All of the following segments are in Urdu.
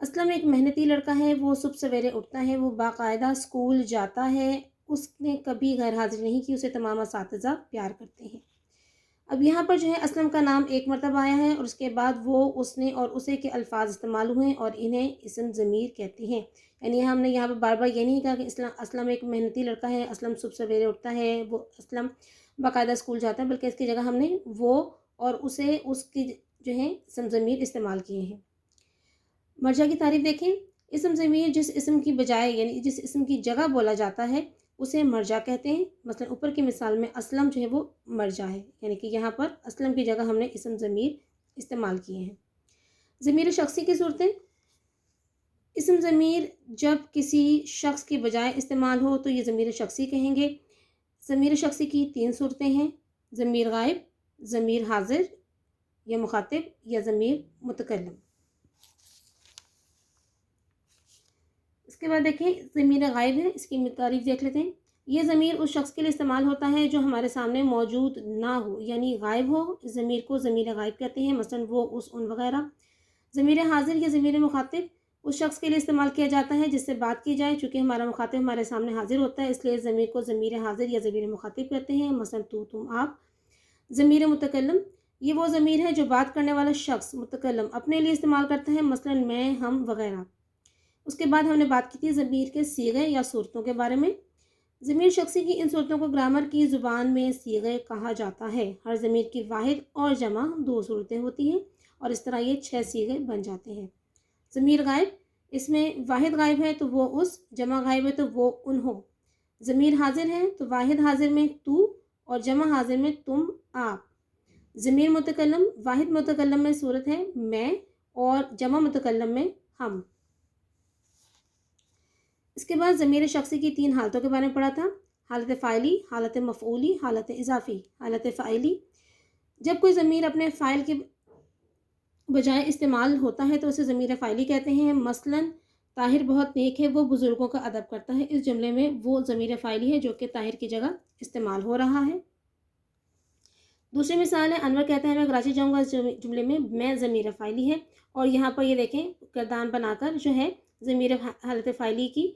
اسلم ایک محنتی لڑکا ہے، وہ صبح سویرے اٹھتا ہے، وہ باقاعدہ اسکول جاتا ہے، اس نے کبھی غیر حاضری نہیں کی، اسے تمام اساتذہ پیار کرتے ہیں۔ اب یہاں پر جو ہے اسلم کا نام ایک مرتبہ آیا ہے اور اس کے بعد وہ، اس نے اور اسے کے الفاظ استعمال ہوئے ہیں اور انہیں اسم ضمیر کہتے ہیں۔ یعنی ہم نے یہاں پہ بار بار یہ نہیں کہا کہ اسلم ایک محنتی لڑکا ہے، اسلم صبح سویرے اٹھتا ہے، وہ اسلم باقاعدہ اسکول جاتا ہے، بلکہ اس کی جگہ ہم نے وہ اور اسے، اس کی جو ہے اسم ضمیر استعمال کیے ہیں۔ مرجع کی تعریف دیکھیں۔ اسم ضمیر جس اسم کی بجائے یعنی جس اسم کی جگہ بولا جاتا ہے اسے مرجع کہتے ہیں۔ مثلا اوپر کی مثال میں اسلم جو ہے وہ مرجع ہے، یعنی کہ یہاں پر اسلم کی جگہ ہم نے اسم ضمیر استعمال کیے ہیں۔ ضمیر شخصی کی صورتیں۔ اسم ضمیر جب کسی شخص کی بجائے استعمال ہو تو یہ ضمیر شخصی کہیں گے۔ ضمیر شخصی کی 3 صورتیں ہیں: ضمیر غائب، ضمیر حاضر یا مخاطب، یا ضمیر متکلم۔ اس کے بعد دیکھیں ضمیر غائب ہے، اس کی تعریف دیکھ لیتے ہیں۔ یہ ضمیر اس شخص کے لیے استعمال ہوتا ہے جو ہمارے سامنے موجود نہ ہو، یعنی غائب ہو، اس ضمیر کو ضمیر غائب کہتے ہیں، مثلا وہ، اس، ان وغیرہ۔ ضمیر حاضر یا ضمیر مخاطب اس شخص کے لیے استعمال کیا جاتا ہے جس سے بات کی جائے، چونکہ ہمارا مخاطب ہمارے سامنے حاضر ہوتا ہے، اس لیے ضمیر کو ضمیر حاضر یا ضمیر مخاطب کہتے ہیں، مثلا تو، تم، آپ۔ ضمیر متکلم یہ وہ ضمیر ہے جو بات کرنے والا شخص متکلم اپنے لیے استعمال کرتا ہے، مثلا میں، ہم وغیرہ۔ اس کے بعد ہم نے بات کی تھی ضمیر کے صیغے یا صورتوں کے بارے میں۔ ضمیر شخصی کی ان صورتوں کو گرامر کی زبان میں صیغے کہا جاتا ہے۔ ہر ضمیر کی واحد اور جمع 2 صورتیں ہوتی ہیں اور اس طرح یہ 6 صیغے بن جاتے ہیں۔ ضمیر غائب، اس میں واحد غائب ہے تو وہ، اس، جمع غائب ہے تو وہ، ان ہو۔ ضمیر حاضر ہے تو واحد حاضر میں تو اور جمع حاضر میں تم، آپ۔ ضمیر متکلم، واحد متکلم میں صورت ہے میں اور جمع متکلم میں ہم۔ اس کے بعد ضمیر شخصی کی 3 حالتوں کے بارے میں پڑھا تھا: حالت فاعلی، حالت مفعولی، حالت اضافی۔ حالت فاعلی، جب کوئی ضمیر اپنے فاعل کے بجائے استعمال ہوتا ہے تو اسے ضمیر فاعلی کہتے ہیں۔ مثلا طاہر بہت نیک ہے، وہ بزرگوں کا ادب کرتا ہے، اس جملے میں وہ ضمیر فاعلی ہے جو کہ طاہر کی جگہ استعمال ہو رہا ہے۔ دوسری مثال ہے انور کہتا ہے میں کراچی جاؤں گا، اس جملے میں ضمیر فاعلی ہے، اور یہاں پر یہ دیکھیں کردان بنا کر جو ہے ضمیر حالت فاعلی کی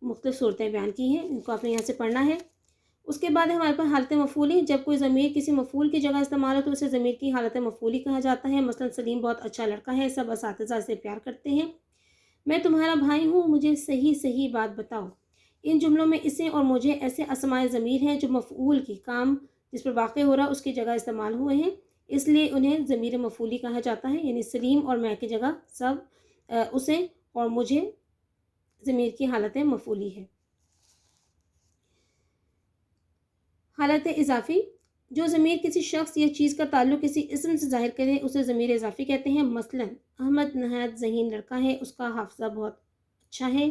مختلف صورتیں بیان کی ہیں، ان کو آپ نے یہاں سے پڑھنا ہے۔ اس کے بعد ہمارے پاس حالت مفعولی، جب کوئی ضمیر کسی مفعول کی جگہ استعمال ہو تو اسے ضمیر کی حالت مفعولی کہا جاتا ہے۔ مثلا سلیم بہت اچھا لڑکا ہے، سب اساتذہ اسے پیار کرتے ہیں۔ میں تمہارا بھائی ہوں، مجھے صحیح صحیح بات بتاؤ۔ ان جملوں میں اسے اور مجھے ایسے اسماء ضمیر ہیں جو مفعول کی، کام جس پر واقع ہو رہا اس کی جگہ استعمال ہوئے ہیں، اس لیے انہیں ضمیر مفعولی کہا جاتا ہے، یعنی سلیم اور میں کی جگہ سب، اسے اور مجھے ضمیر کی حالت مفعولی ہے۔ حالت اضافی، جو ضمیر کسی شخص یا چیز کا تعلق کسی اسم سے ظاہر کرے اسے ضمیر اضافی کہتے ہیں۔ مثلا احمد نہایت ذہین لڑکا ہے، اس کا حافظہ بہت اچھا ہے۔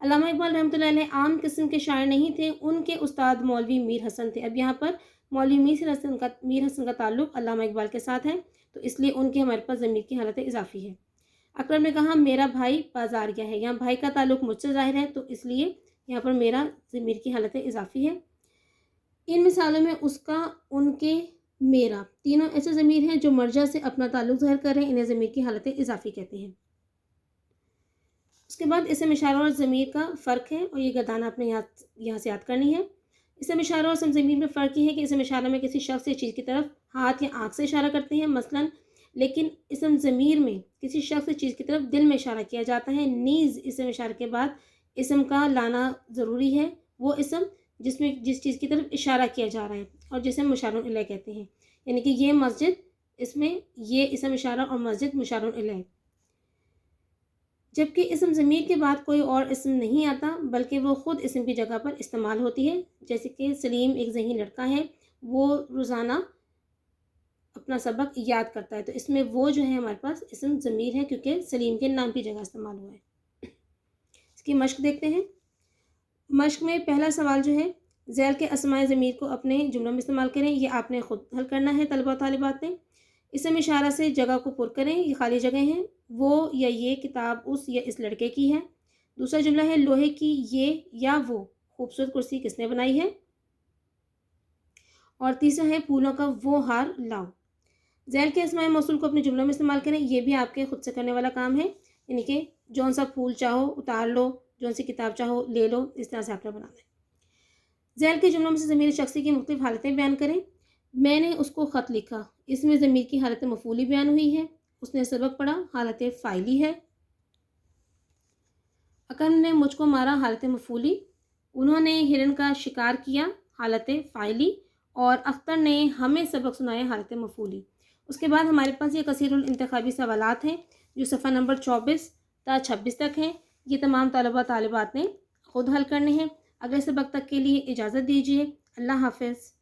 علامہ اقبال رحمۃ اللہ علیہ عام قسم کے شاعر نہیں تھے، ان کے استاد مولوی میر حسن تھے۔ اب یہاں پر مولوی میر حسن کا تعلق علامہ اقبال کے ساتھ ہے تو اس لیے ان کے ہمارے پاس ضمیر کی حالت اضافی ہے۔ اکرم نے کہا میرا بھائی بازار گیا ہے، یہاں بھائی کا تعلق مجھ سے ظاہر ہے تو اس لیے یہاں پر میرا ضمیر کی حالت اضافی ہے۔ ان مثالوں میں اس کا، ان کے، میرا تینوں ایسے ضمیر ہیں جو مرجع سے اپنا تعلق ظاہر کر رہے ہیں، انہیں ضمیر کی حالت اضافی کہتے ہیں۔ اس کے بعد اسم اشارہ اور ضمیر کا فرق ہے اور یہ گردانہ آپ نے یہاں سے یاد کرنی ہے۔ اسم اشارہ اور اسم ضمیر میں فرق یہ ہے کہ اسم اشارہ میں کسی شخص یا چیز کی طرف ہاتھ یا آنکھ سے اشارہ کرتے ہیں مثلا، لیکن اسم ضمیر میں کسی شخص یا چیز کی طرف دل میں اشارہ کیا جاتا ہے۔ نیز اسم اشارہ کے بعد اسم کا لانا ضروری ہے، وہ اسم جس میں جس چیز کی طرف اشارہ کیا جا رہا ہے اور جسے مشار الیہ کہتے ہیں، یعنی کہ یہ مسجد، اس میں یہ اسم اشارہ اور مسجد مشار الیہ۔ جبکہ اسم ضمیر کے بعد کوئی اور اسم نہیں آتا بلکہ وہ خود اسم کی جگہ پر استعمال ہوتی ہے، جیسے کہ سلیم ایک ذہین لڑکا ہے، وہ روزانہ اپنا سبق یاد کرتا ہے، تو اس میں وہ جو ہے ہمارے پاس اسم ضمیر ہے کیونکہ سلیم کے نام کی جگہ استعمال ہوا ہے۔ اس کی مشق دیکھتے ہیں۔ مشق میں پہلا سوال جو ہے ذیل کے اسماء ضمیر کو اپنے جملوں میں استعمال کریں، یہ آپ نے خود حل کرنا ہے طلبہ و طالبات نے۔ اسم اشارہ سے جگہ کو پر کریں، یہ خالی جگہ ہیں، وہ یا یہ کتاب اس یا اس لڑکے کی ہے۔ دوسرا جملہ ہے لوہے کی یہ یا وہ خوبصورت کرسی کس نے بنائی ہے، اور تیسرا ہے پھولوں کا وہ ہار لاؤ۔ ذیل کے اسماء موصول کو اپنے جملوں میں استعمال کریں، یہ بھی آپ کے خود سے کرنے والا کام ہے۔ یعنی کہ جون سا پھول چاہو اتار لو، جون سی کتاب چاہو لے لو، اس طرح سے آپ نے بنانا ہے۔ ذیل کے جملوں میں سے ضمیر شخصی کی مختلف حالتیں بیان کریں۔ میں نے اس کو خط لکھا، اس میں ضمیر کی حالت مفعولی بیان ہوئی ہے۔ اس نے سبق پڑھا، حالت فاعلی ہے۔ اکرم نے مجھ کو مارا، حالت مفعولی۔ انہوں نے ہرن کا شکار کیا، حالت فاعلی۔ اور اختر نے ہمیں سبق سنایا، حالت مفعولی۔ اس کے بعد ہمارے پاس یہ کثیر الانتخابی سوالات ہیں جو صفحہ نمبر 24 تا 26 تک ہیں۔ یہ تمام طلبہ طالبات نے خود حل کرنے ہیں۔ اگلے سبق تک کے لیے اجازت دیجیے۔ اللہ حافظ۔